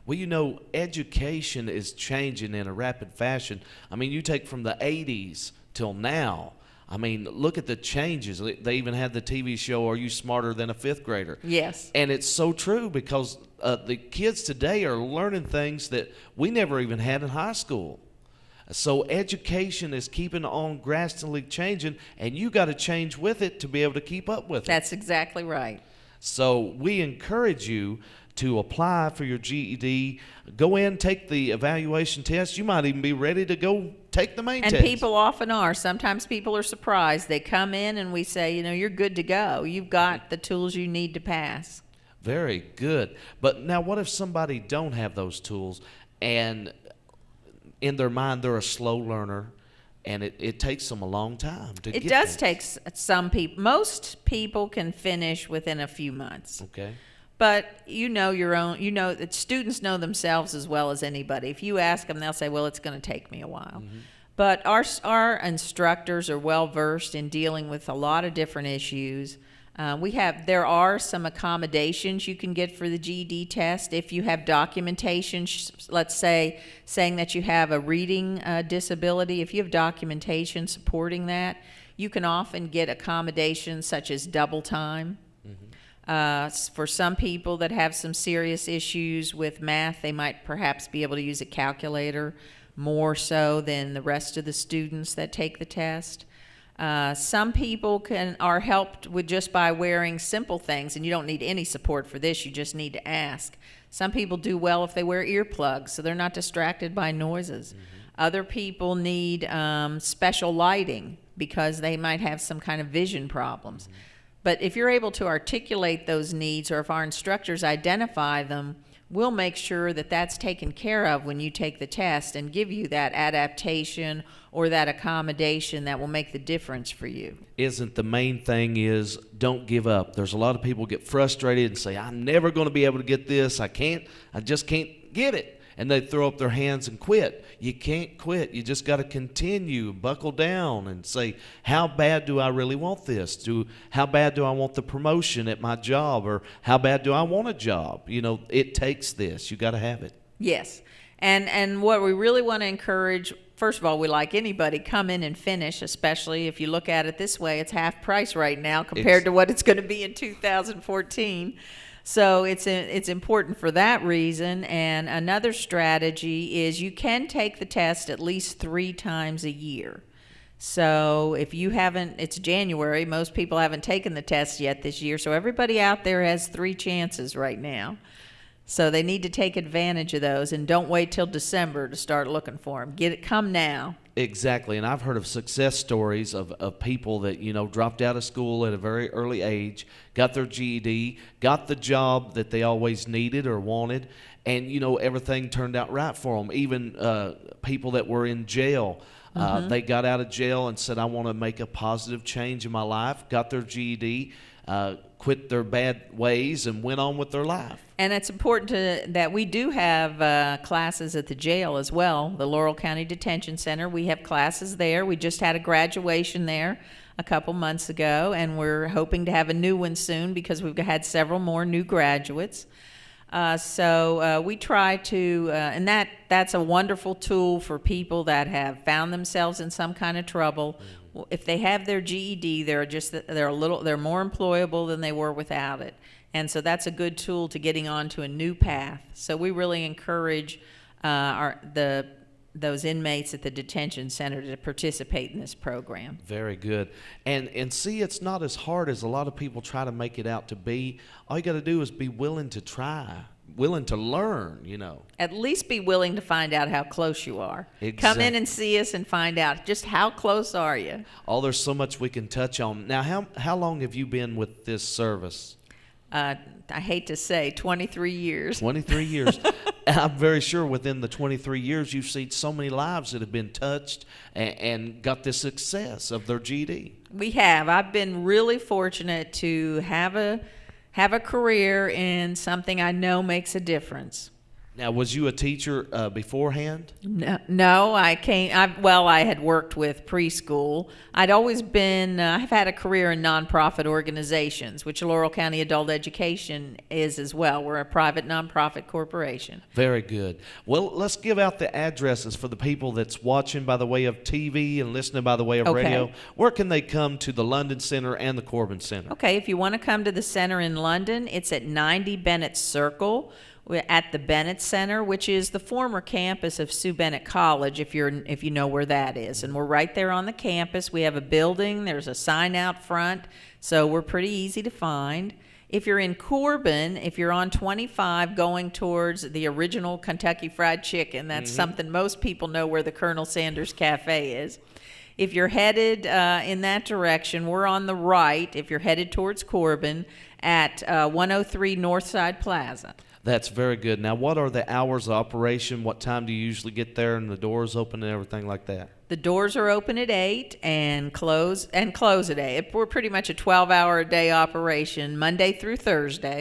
Well, you know, education is changing in a rapid fashion. I mean, you take from the 80s till now. I mean, look at the changes. They even had the TV show, Are You Smarter Than a Fifth Grader? Yes. And it's so true because the kids today are learning things that we never even had in high school. So education is keeping on drastically changing, and you got to change with it to be able to keep up with it. That's exactly right. So we encourage you to apply for your GED. Go in, take the evaluation test. You might even be ready to go take the main And test. people often are. Sometimes people are surprised. They come in and we say, you know, you're good to go. You've got the tools you need to pass. Very good. But now what if somebody don't have those tools and in their mind they're a slow learner and it takes them a long time to get It does there? take some people. Most people can finish within a few months. Okay. But you know that students know themselves as well as anybody. If you ask them, they'll say, well, it's going to take me a while. Mm-hmm. But our instructors are well versed in dealing with a lot of different issues. There are some accommodations you can get for the GED test if you have documentation. Let's say saying that you have a reading disability. If you have documentation supporting that, you can often get accommodations such as double time. For some people that have some serious issues with math, they might perhaps be able to use a calculator more so than the rest of the students that take the test. Some people are helped with just by wearing simple things, and you don't need any support for this, you just need to ask. Some people do well if they wear earplugs, so they're not distracted by noises. Other people need special lighting because they might have some kind of vision problems. But if you're able to articulate those needs, or if our instructors identify them, we'll make sure that that's taken care of when you take the test and give you that adaptation or that accommodation that will make the difference for you. Isn't the main thing is don't give up. There's a lot of people get frustrated and say, I'm never going to be able to get this. I just can't get it. And they throw up their hands and quit. You can't quit. You just got to continue, buckle down and say, how bad do I really want this? How bad do I want the promotion at my job? Or how bad do I want a job? You know, it takes this. You got to have it. Yes. And what we really want to encourage, first of all, we like anybody, come in and finish, especially if you look at it this way, it's half price right now compared to what it's going to be in 2014. So it's important for that reason. And another strategy is you can take the test at least 3 times a year. So if you haven't, it's January, most people haven't taken the test yet this year. So everybody out there has 3 chances right now. So they need to take advantage of those and don't wait till December to start looking for them. Come now. Exactly, and I've heard of success stories of people that, you know, dropped out of school at a very early age, got their GED, got the job that they always needed or wanted, and, you know, everything turned out right for them. Even people that were in jail, they got out of jail and said, I want to make a positive change in my life, got their GED, quit their bad ways, and went on with their life. And it's important that we do have classes at the jail as well, the Laurel County Detention Center. We have classes there. We just had a graduation there a couple months ago, and we're hoping to have a new one soon because we've had several more new graduates. So we try to, and that's a wonderful tool for people that have found themselves in some kind of trouble. If they have their GED, they're more employable than they were without it. And so that's a good tool to getting onto a new path. So we really encourage those inmates at the detention center to participate in this program. Very good. And see, it's not as hard as a lot of people try to make it out to be. All you got to do is be willing to try, willing to learn, you know. At least be willing to find out how close you are. Exactly. Come in and see us and find out just how close are you. Oh, there's so much we can touch on. Now, how long have you been with this service? I hate to say, 23 years. 23 years. I'm very sure within the 23 years you've seen so many lives that have been touched and got the success of their GED. We have. I've been really fortunate to have a career in something I know makes a difference. Now, was you a teacher beforehand? No, I had worked with preschool. I'd always been, I've had a career in nonprofit organizations, which Laurel County Adult Education is as well. We're a private nonprofit corporation. Very good. Well, let's give out the addresses for the people that's watching by the way of TV and listening by the way of Okay. radio. Where can they come to the London Center and the Corbin Center? Okay, if you want to come to the center in London, it's at 90 Bennett Circle. We're at the Bennett Center, which is the former campus of Sue Bennett College, if you know where that is. And we're right there on the campus. We have a building. There's a sign out front, so we're pretty easy to find. If you're in Corbin, if you're on 25 going towards the original Kentucky Fried Chicken, that's something most people know where the Colonel Sanders Cafe is. If you're headed in that direction, we're on the right, if you're headed towards Corbin, at 103 Northside Plaza. That's very good. Now, what are the hours of operation? What time do you usually get there and the doors open and everything like that? The doors are open at 8 and close at 8. We're pretty much a 12-hour-a-day operation, Monday through Thursday.